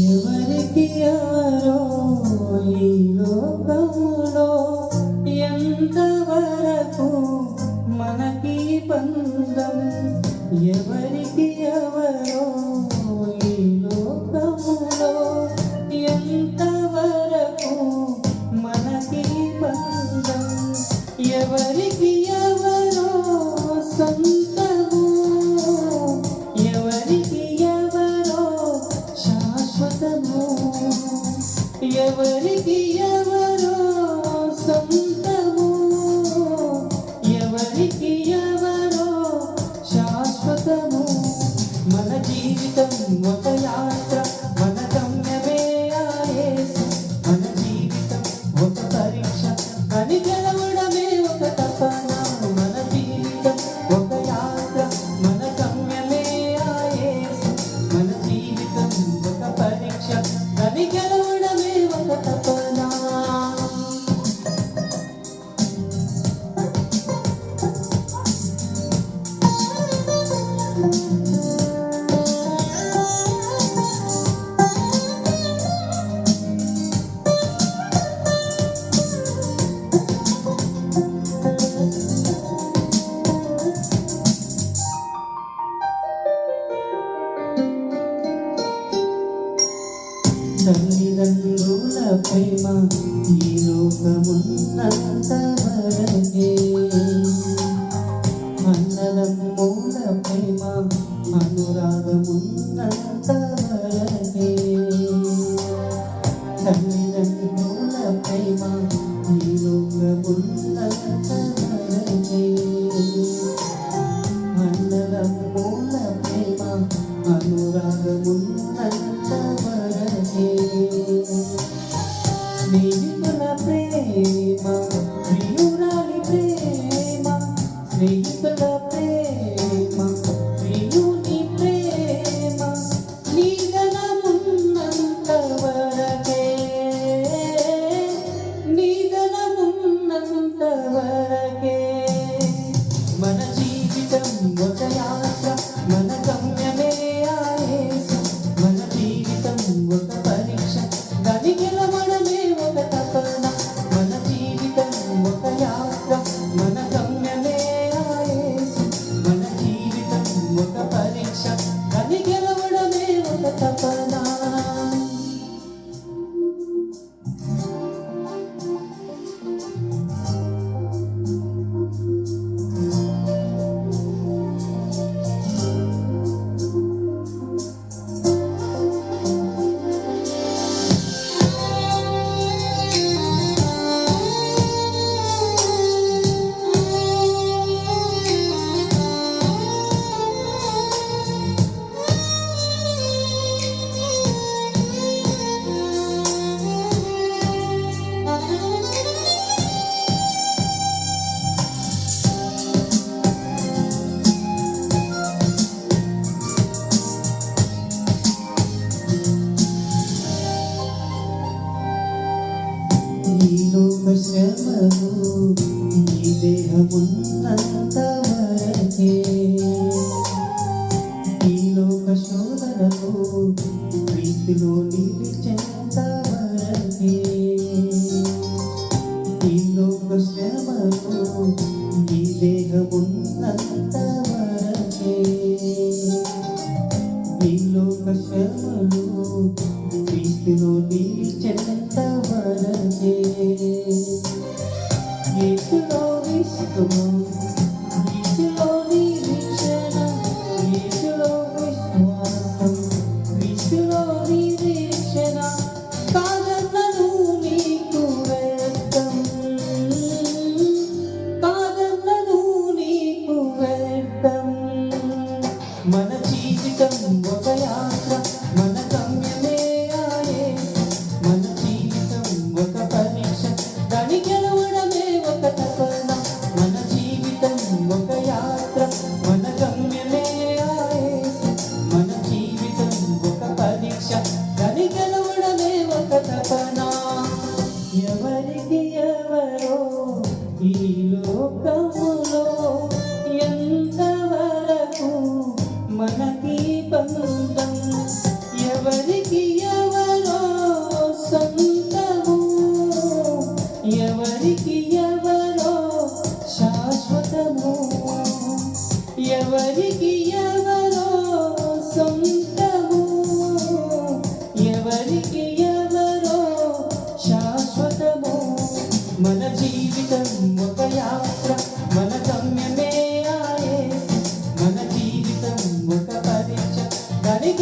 ఎవరికి ఎవరో ఈ లోకములో ఎంతవరకు మనకి బంధం ఎవరికి ఎవరో ఈ లోకములో ఎంతవరకు మనకి బంధం ఎవరికి ఎవరో సొంతము ఎవరికి ఎవరో శాశ్వతము ఎవరికి ఎవరో సొంతము ఎవరికి ఎవరో శాశ్వతము మన జీవితం ఒక యాత్ర మన గమ్యమే ఆ యేసు మన జీవితం ఒక పరీక్ష అని గెలవడమే ఒక తపన మన జీవితం ఒక యాత్ర మన గమ్యమే ఆ యేసు మన జీవితం ఒక పరీక్ష అని గెలవడమే ఒక తపన తల్లిదండ్రుల ప్రేమ ఈ లోకమున్నంత వరకే అన్నదమ్ముల ప్రేమ అనురాగమున్నంత వరకే తల్లిదండ్రుల ప్రేమ ఈ లోకమున్నంత వరకే అన్నదమ్ముల ప్రేమ అనురాగమున్నంత వరకే స్నేహితుల ప్రేమ ప్రియురాలి ప్రేమ స్నేహితుల ప్రేమ ప్రియుని ప్రేమ నీగనమున్నంత వరకే నీగనమున్నంత వరకే మన జీవితం ఒక యాత్ర మన గమ్యమే ఆ యేసు మన జీవితం ఒక పరీక్ష దాని గెలవడమే ఒక తపన మన జీవితం ఒక యాత్ర మన గమ్యమే ఆ యేసు మన జీవితం ఒక పరీక్ష దాని గెలవడమే ఒక తపన ఈ లోక శ్రమలు ఈ దేహమున్నంత వరకే ఈ లోక శోధనలు ప్రీతిలో నిలిచేంత వరకే ఈ లోక శ్రమలు ఈ దేహమున్నంత వరకే ఈ లోక శ్రమలు ప్రీతిలో నిలిచేంత వరకే యేసులో విశ్వము ఈ ఎవరికి ఎవరో ఈ లోకములో ఎంతవరకు మనకి బంధం ఎవరికి ఎవరో సొంతము ఎవరికి ఎవరో శాశ్వతము ఎవరికి ఎవరో సొంతము ఎవరికి ఎవరో శాశ్వతము మన జీవితం ఒక యాత్ర మన గమ్యమే ఆయే మన జీవితం ఒక పరీక్ష దాని